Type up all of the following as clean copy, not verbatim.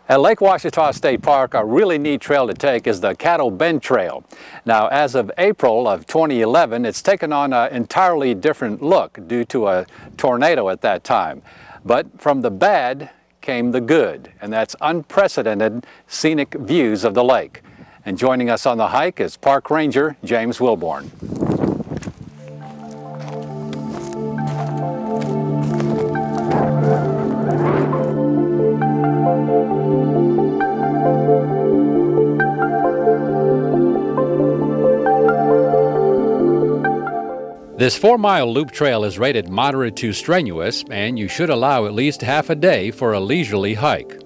At Lake Ouachita State Park, a really neat trail to take is the Caddo Bend Trail. Now, as of April of 2011, it's taken on an entirely different look due to a tornado at that time. But from the bad came the good, and that's unprecedented scenic views of the lake. And joining us on the hike is Park Ranger James Wilborn. This 4-mile loop trail is rated moderate to strenuous, and you should allow at least half a day for a leisurely hike.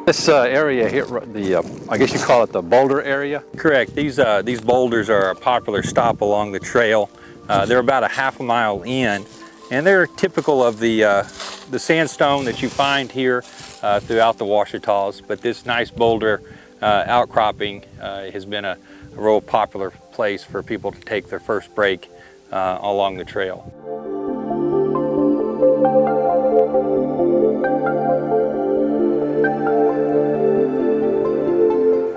This area here, I guess you call it the boulder area? Correct. These boulders are a popular stop along the trail. They're about a half a mile in, and they're typical of the sandstone that you find here throughout the Ouachitas, but this nice boulder outcropping has been a real popular place for people to take their first break along the trail.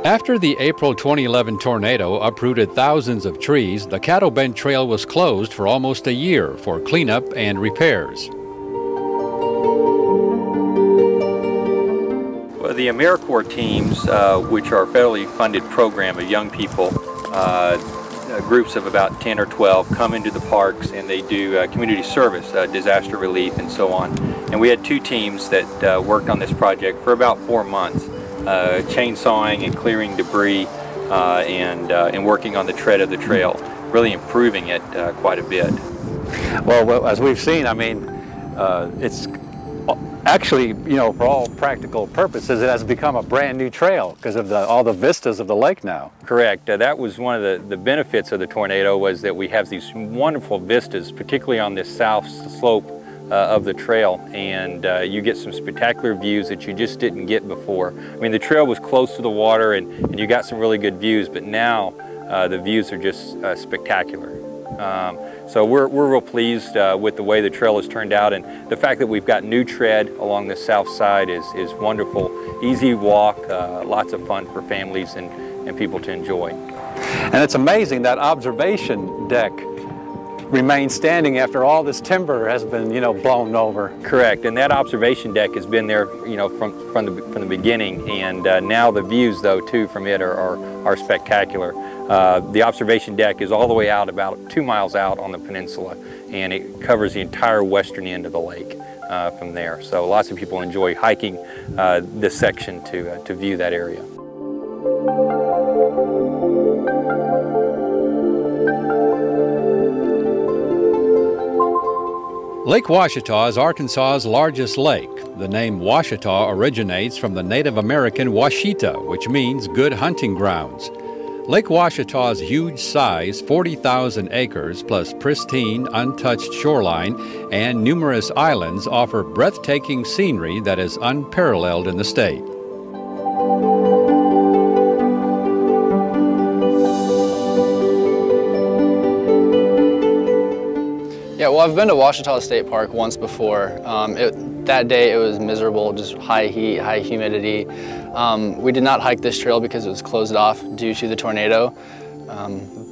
After the April 2011 tornado uprooted thousands of trees, the Caddo Bend Trail was closed for almost a year for cleanup and repairs. Well, the AmeriCorps teams, which are a federally funded program of young people, groups of about 10 or 12, come into the parks and they do community service, disaster relief, and so on. And we had two teams that worked on this project for about 4 months. Chainsawing and clearing debris and working on the tread of the trail, really improving it quite a bit. Well, as we've seen, I mean, it's actually, you know, for all practical purposes, it has become a brand new trail because of all the vistas of the lake now. Correct. That was one of the benefits of the tornado, was that we have these wonderful vistas, particularly on this south slope of the trail, and you get some spectacular views that you just didn't get before. I mean, the trail was close to the water and you got some really good views, but now the views are just spectacular. So we're real pleased with the way the trail has turned out, and the fact that we've got new tread along the south side is wonderful. Easy walk, lots of fun for families and people to enjoy. And it's amazing that observation deck remains standing after all this timber has been, you know, blown over. Correct, and that observation deck has been there, you know, from the beginning, and now the views, though, too, from it are spectacular. The observation deck is all the way out, about 2 miles out on the peninsula, and it covers the entire western end of the lake from there. So lots of people enjoy hiking this section to view that area. Lake Ouachita is Arkansas's largest lake. The name Ouachita originates from the Native American Ouachita, which means good hunting grounds. Lake Ouachita's huge size, 40,000 acres, plus pristine, untouched shoreline and numerous islands, offer breathtaking scenery that is unparalleled in the state. Yeah, well, I've been to Ouachita State Park once before. That day it was miserable, just high heat, high humidity. We did not hike this trail because it was closed off due to the tornado.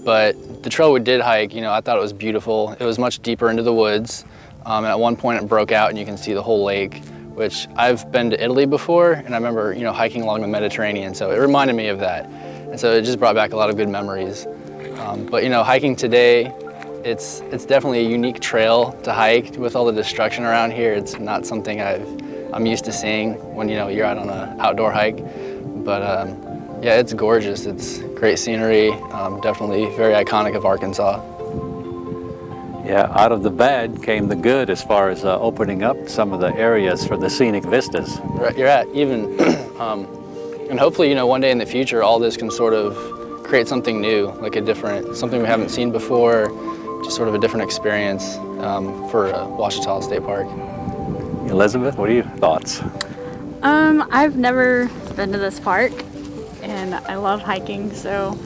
But the trail we did hike, you know, I thought it was beautiful. It was much deeper into the woods. And at one point it broke out and you can see the whole lake, which I've been to Italy before, and I remember, you know, hiking along the Mediterranean, so it reminded me of that. And so it just brought back a lot of good memories. But you know, hiking today, it's definitely a unique trail to hike with all the destruction around here. It's not something I'm used to seeing when, you know, you're out on an outdoor hike. But yeah, it's gorgeous. It's great scenery, definitely very iconic of Arkansas. Yeah, out of the bad came the good as far as opening up some of the areas for the scenic vistas. Right, you're at even, and hopefully, you know, one day in the future, all this can sort of create something new, like something we haven't seen before, just sort of a different experience for Ouachita State Park. Elizabeth, what are your thoughts? I've never been to this park, and I love hiking, so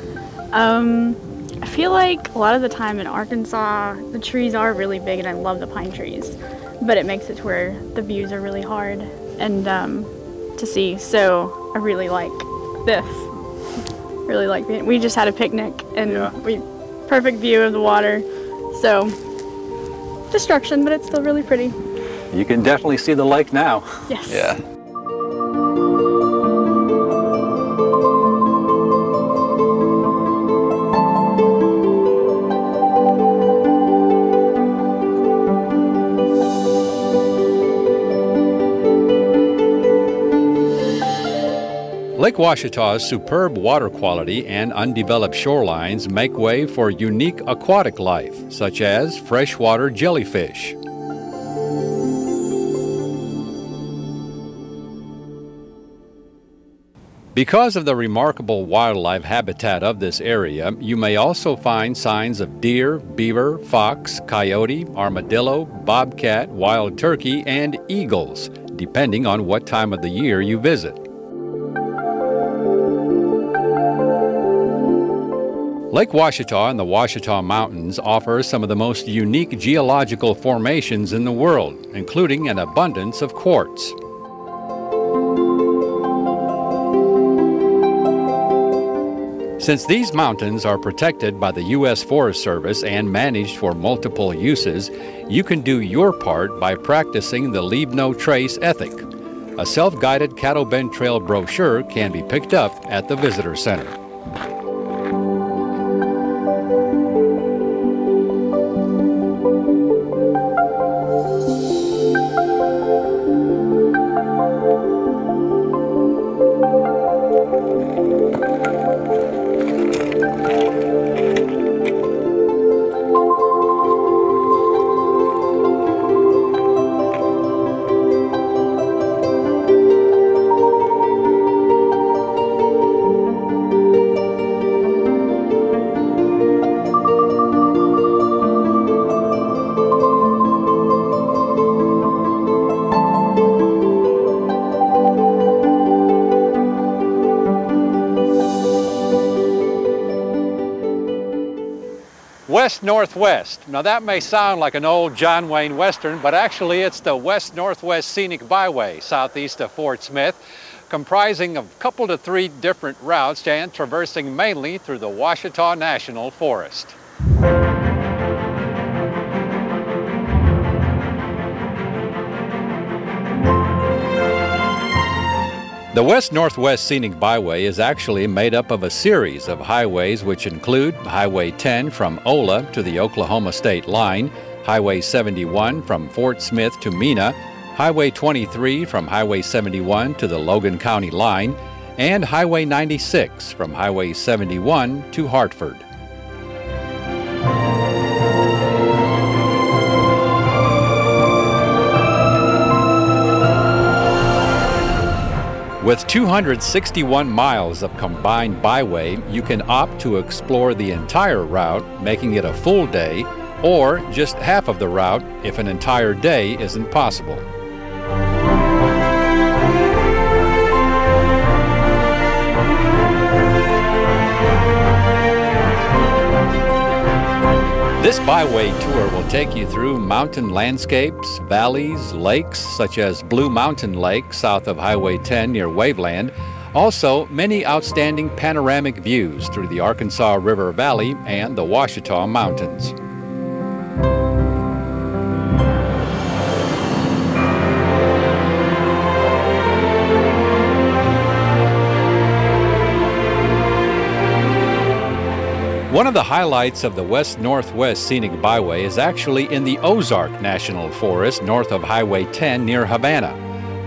I feel like a lot of the time in Arkansas, the trees are really big, and I love the pine trees, but it makes it to where the views are really hard and to see. So I really like this. Really like it. We just had a picnic and perfect view of the water. So destruction, but it's still really pretty. You can definitely see the lake now. Yes. Yeah. Lake Ouachita's superb water quality and undeveloped shorelines make way for unique aquatic life, such as freshwater jellyfish. Because of the remarkable wildlife habitat of this area, you may also find signs of deer, beaver, fox, coyote, armadillo, bobcat, wild turkey, and eagles, depending on what time of the year you visit. Lake Ouachita and the Ouachita Mountains offer some of the most unique geological formations in the world, including an abundance of quartz. Since these mountains are protected by the U.S. Forest Service and managed for multiple uses, you can do your part by practicing the Leave No Trace ethic. A self-guided Caddo Bend Trail brochure can be picked up at the Visitor Center. West Northwest. Now that may sound like an old John Wayne Western, but actually it's the West Northwest Scenic Byway southeast of Fort Smith, comprising of a couple to three different routes and traversing mainly through the Ouachita National Forest. The West Northwest Scenic Byway is actually made up of a series of highways which include Highway 10 from Ola to the Oklahoma state line, Highway 71 from Fort Smith to Mena, Highway 23 from Highway 71 to the Logan County line, and Highway 96 from Highway 71 to Hartford. With 261 miles of combined byway, you can opt to explore the entire route, making it a full day, or just half of the route if an entire day isn't possible. This byway tour will take you through mountain landscapes, valleys, lakes such as Blue Mountain Lake south of Highway 10 near Waveland. Also, many outstanding panoramic views through the Arkansas River Valley and the Ouachita Mountains. One of the highlights of the West Northwest Scenic Byway is actually in the Ozark National Forest north of Highway 10 near Havana.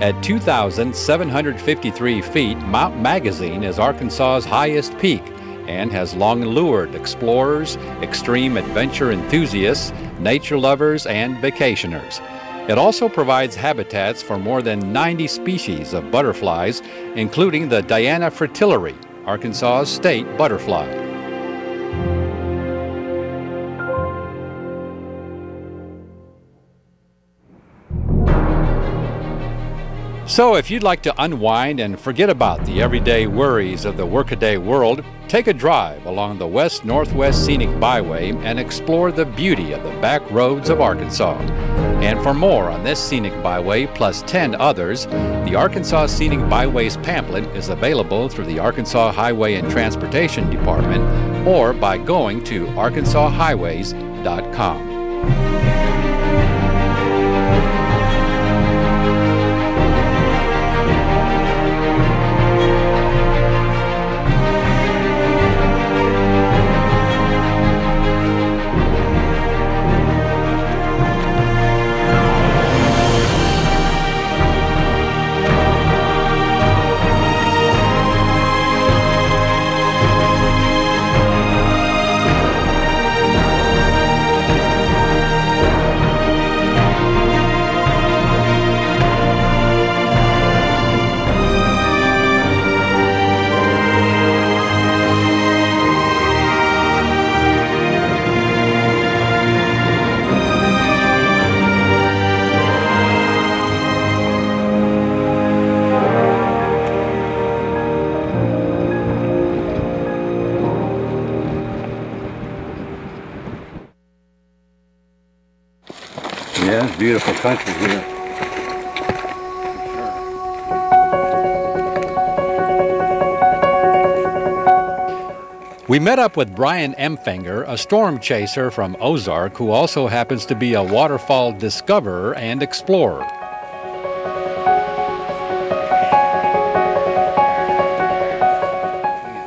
At 2,753 feet, Mount Magazine is Arkansas's highest peak and has long lured explorers, extreme adventure enthusiasts, nature lovers, and vacationers. It also provides habitats for more than 90 species of butterflies, including the Diana fritillary, Arkansas's state butterfly. So if you'd like to unwind and forget about the everyday worries of the workaday world, take a drive along the West Northwest Scenic Byway and explore the beauty of the back roads of Arkansas. And for more on this scenic byway plus 10 others, the Arkansas Scenic Byways pamphlet is available through the Arkansas Highway and Transportation Department or by going to arkansashighways.com. Yeah, it's beautiful country here. We met up with Brian Empfinger, a storm chaser from Ozark who also happens to be a waterfall discoverer and explorer.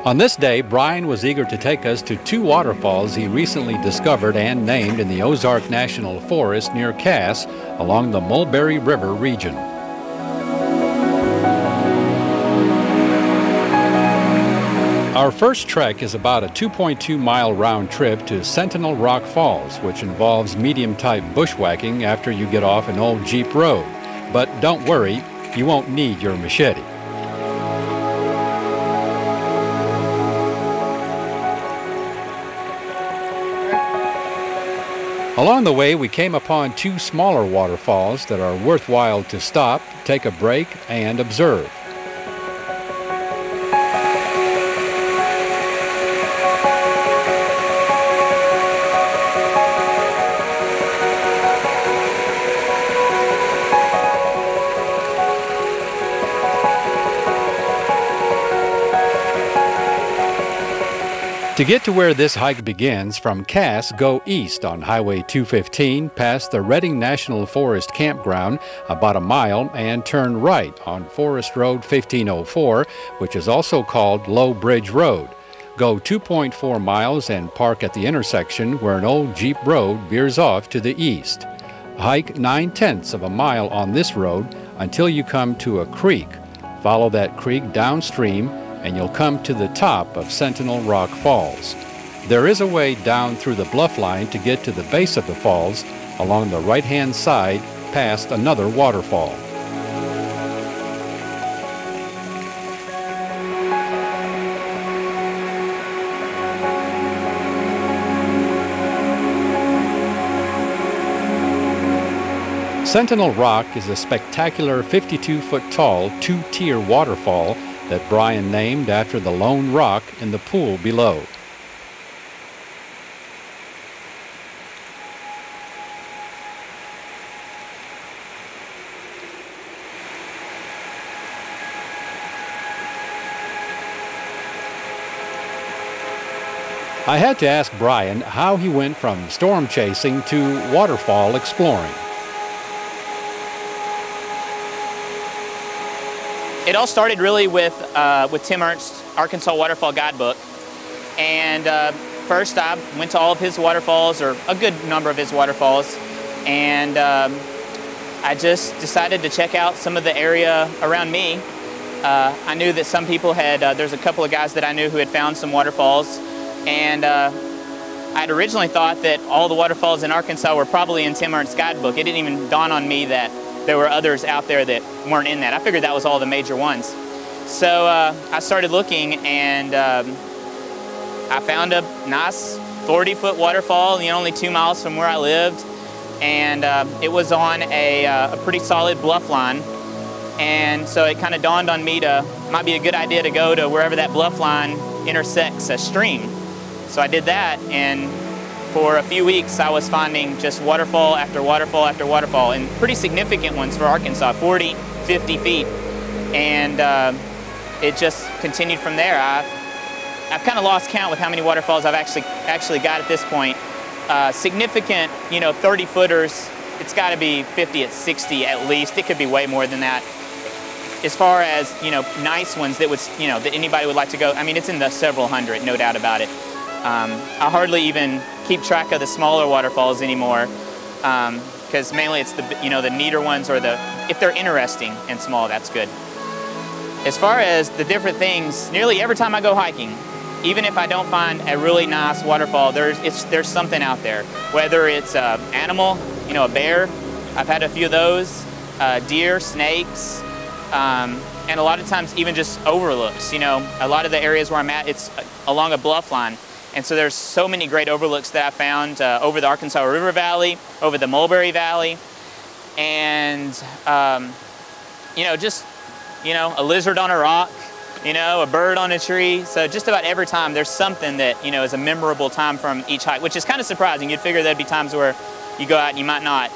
On this day, Brian was eager to take us to two waterfalls he recently discovered and named in the Ozark National Forest near Cass along the Mulberry River region. Our first trek is about a 2.2-mile round trip to Sentinel Rock Falls, which involves medium-type bushwhacking after you get off an old Jeep road. But don't worry, you won't need your machete. Along the way, we came upon two smaller waterfalls that are worthwhile to stop, take a break, and observe. To get to where this hike begins, from Cass, go east on Highway 215 past the Redding National Forest campground about a mile and turn right on Forest Road 1504, which is also called Low Bridge Road. Go 2.4 miles and park at the intersection where an old Jeep road veers off to the east. Hike 9/10 of a mile on this road until you come to a creek. Follow that creek downstream and you'll come to the top of Sentinel Rock Falls. There is a way down through the bluff line to get to the base of the falls along the right-hand side past another waterfall. Sentinel Rock is a spectacular 52-foot-tall, two-tier waterfall that Brian named after the lone rock in the pool below. I had to ask Brian how he went from storm chasing to waterfall exploring. It all started really with Tim Ernst's Arkansas Waterfall Guidebook. And first I went to all of his waterfalls, or a good number of his waterfalls, and I just decided to check out some of the area around me. I knew that some people had, there's a couple of guys that I knew who had found some waterfalls, and I had originally thought that all the waterfalls in Arkansas were probably in Tim Ernst's guidebook. It didn't even dawn on me that there were others out there that weren't in that. I figured that was all the major ones. So I started looking, and I found a nice 40-foot waterfall, only 2 miles from where I lived, and it was on a pretty solid bluff line. And so it kind of dawned on me might be a good idea to go to wherever that bluff line intersects a stream. So I did that, and for a few weeks I was finding just waterfall after waterfall after waterfall, and pretty significant ones for Arkansas, 40, 50 feet. And it just continued from there. I've kind of lost count with how many waterfalls I've actually got at this point. Significant, 30 footers, it's got to be 50 at 60 at least. It could be way more than that. As far as, nice ones that would, that anybody would like to go, I mean, it's in the several hundred, no doubt about it. I hardly even keep track of the smaller waterfalls anymore, because mainly it's the neater ones, or if they're interesting and small, that's good. As far as the different things, nearly every time I go hiking, even if I don't find a really nice waterfall, there's something out there. Whether it's an animal, a bear, I've had a few of those, deer, snakes, and a lot of times even just overlooks. A lot of the areas where I'm at, it's along a bluff line. And so there's so many great overlooks that I found over the Arkansas River Valley, over the Mulberry Valley, and just a lizard on a rock, a bird on a tree. So just about every time there's something that is a memorable time from each hike, which is kind of surprising. You'd figure there'd be times where you go out and you might not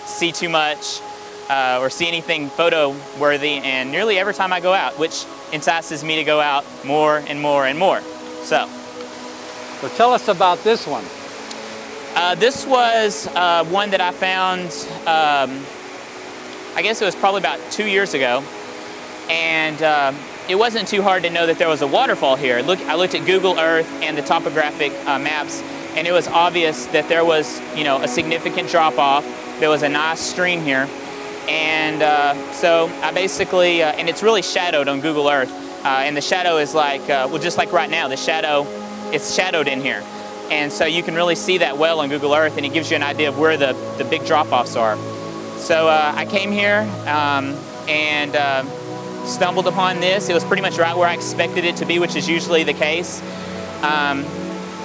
see too much or see anything photo worthy, and nearly every time I go out, which entices me to go out more and more and more. So tell us about this one. This was one that I found, I guess it was probably about 2 years ago, and it wasn't too hard to know that there was a waterfall here. I looked at Google Earth and the topographic maps, and it was obvious that there was a significant drop-off. There was a nice stream here, and so I basically, and it's really shadowed on Google Earth, and the shadow is like, just like right now, it's shadowed in here. And so you can really see that well on Google Earth, and it gives you an idea of where the big drop-offs are. So I came here and stumbled upon this. It was pretty much right where I expected it to be, which is usually the case.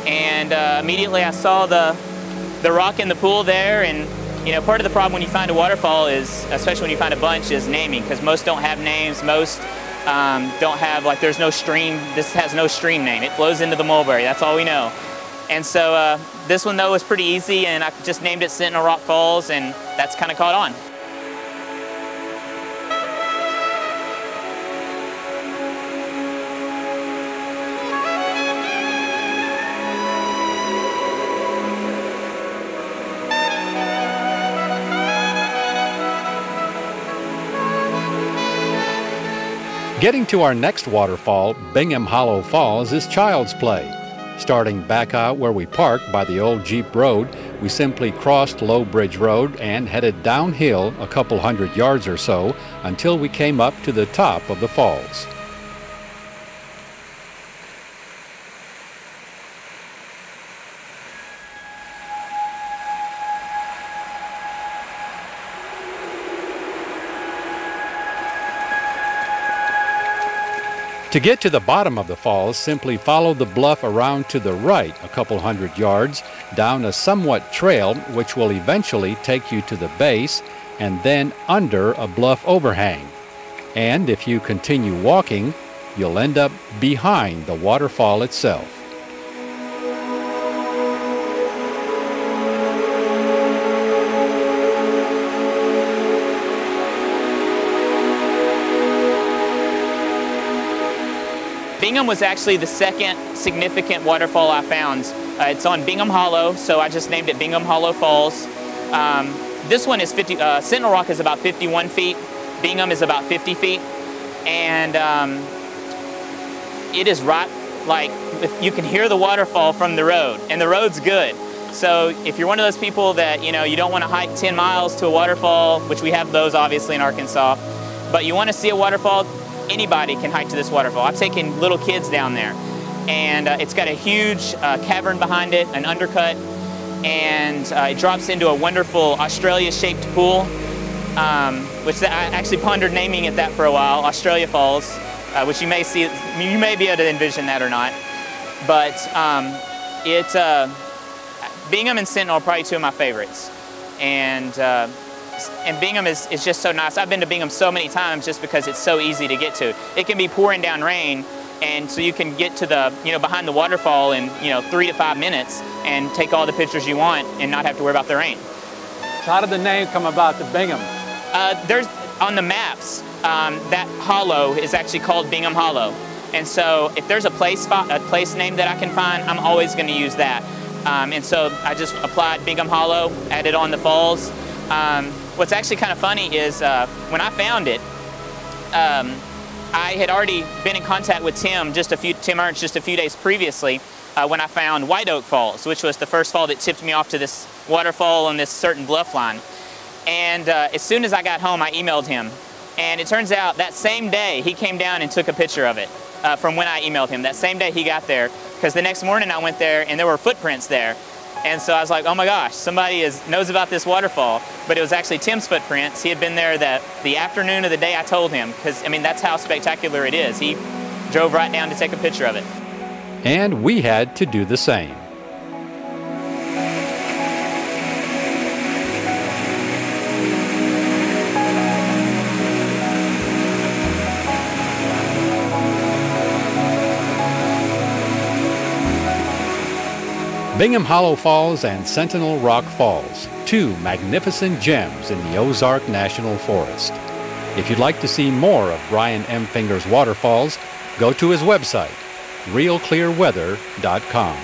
Immediately I saw the rock in the pool there, and part of the problem when you find a waterfall is, especially when you find a bunch, is naming, because most don't have names. Most don't have, there's no stream. This has no stream name. It flows into the Mulberry. That's all we know. And so this one, though, was pretty easy, and I just named it Sentinel Rock Falls, and that's kind of caught on. Getting to our next waterfall, Bingham Hollow Falls, is child's play. Starting back out where we parked by the old Jeep Road, we simply crossed Low Bridge Road and headed downhill a couple hundred yards or so until we came up to the top of the falls. To get to the bottom of the falls, simply follow the bluff around to the right a couple hundred yards down a somewhat trail which will eventually take you to the base and then under a bluff overhang. And if you continue walking, you'll end up behind the waterfall itself. Bingham was actually the second significant waterfall I found. It's on Bingham Hollow, so I just named it Bingham Hollow Falls. This one is Sentinel Rock is about 51 feet. Bingham is about 50 feet. And it is right, you can hear the waterfall from the road, and the road's good. So if you're one of those people that, you don't want to hike 10 miles to a waterfall, which we have those obviously in Arkansas, but you want to see a waterfall, anybody can hike to this waterfall. I've taken little kids down there, and it's got a huge cavern behind it, an undercut, and it drops into a wonderful Australia-shaped pool, which I actually pondered naming it that for a while, Australia Falls, which you may see, you may be able to envision that or not. But Bingham and Sentinel are probably two of my favorites, and and Bingham is just so nice. I've been to Bingham so many times just because it's so easy to get to. It can be pouring down rain, and so you can get to the, behind the waterfall in, 3 to 5 minutes and take all the pictures you want and not have to worry about the rain. So how did the name come about, the Bingham? There's, on the maps, that hollow is actually called Bingham Hollow. And so if there's a place name that I can find, I'm always going to use that. And so I just applied Bingham Hollow, added on the falls. What's actually kind of funny is when I found it, I had already been in contact with Tim Ernst just a few days previously when I found White Oak Falls, which was the first fall that tipped me off to this waterfall on this certain bluff line. And as soon as I got home, I emailed him. And it turns out that same day, he came down and took a picture of it from when I emailed him. That same day he got there, because the next morning I went there and there were footprints there. And so I was like, oh my gosh, somebody knows about this waterfall. But it was actually Tim's footprints. He had been there the afternoon of the day I told him, because, I mean, that's how spectacular it is. He drove right down to take a picture of it. And we had to do the same. Bingham Hollow Falls and Sentinel Rock Falls, two magnificent gems in the Ozark National Forest. If you'd like to see more of Brian M. Finger's waterfalls, go to his website, realclearweather.com.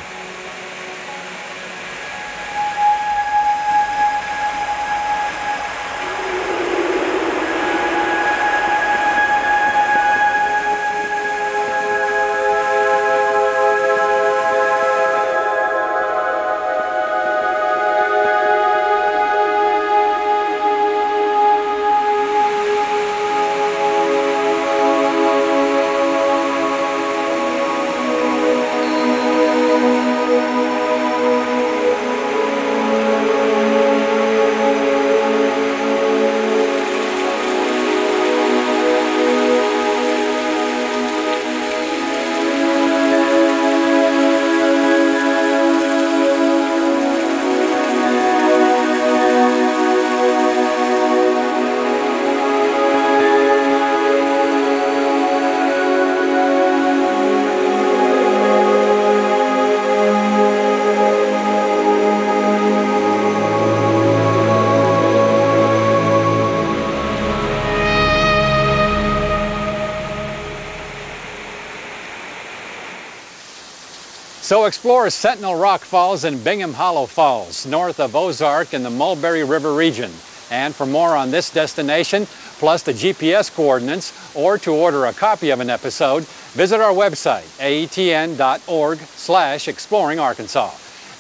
So explore Sentinel Rock Falls and Bingham Hollow Falls, north of Ozark in the Mulberry River region. And for more on this destination, plus the GPS coordinates, or to order a copy of an episode, visit our website, aetn.org/exploring-Arkansas.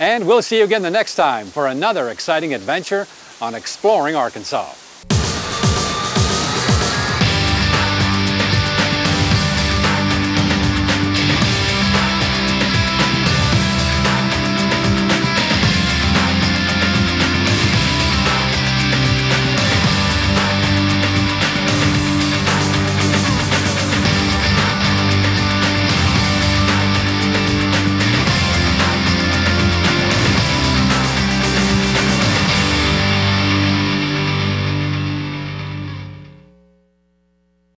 And we'll see you again the next time for another exciting adventure on Exploring Arkansas.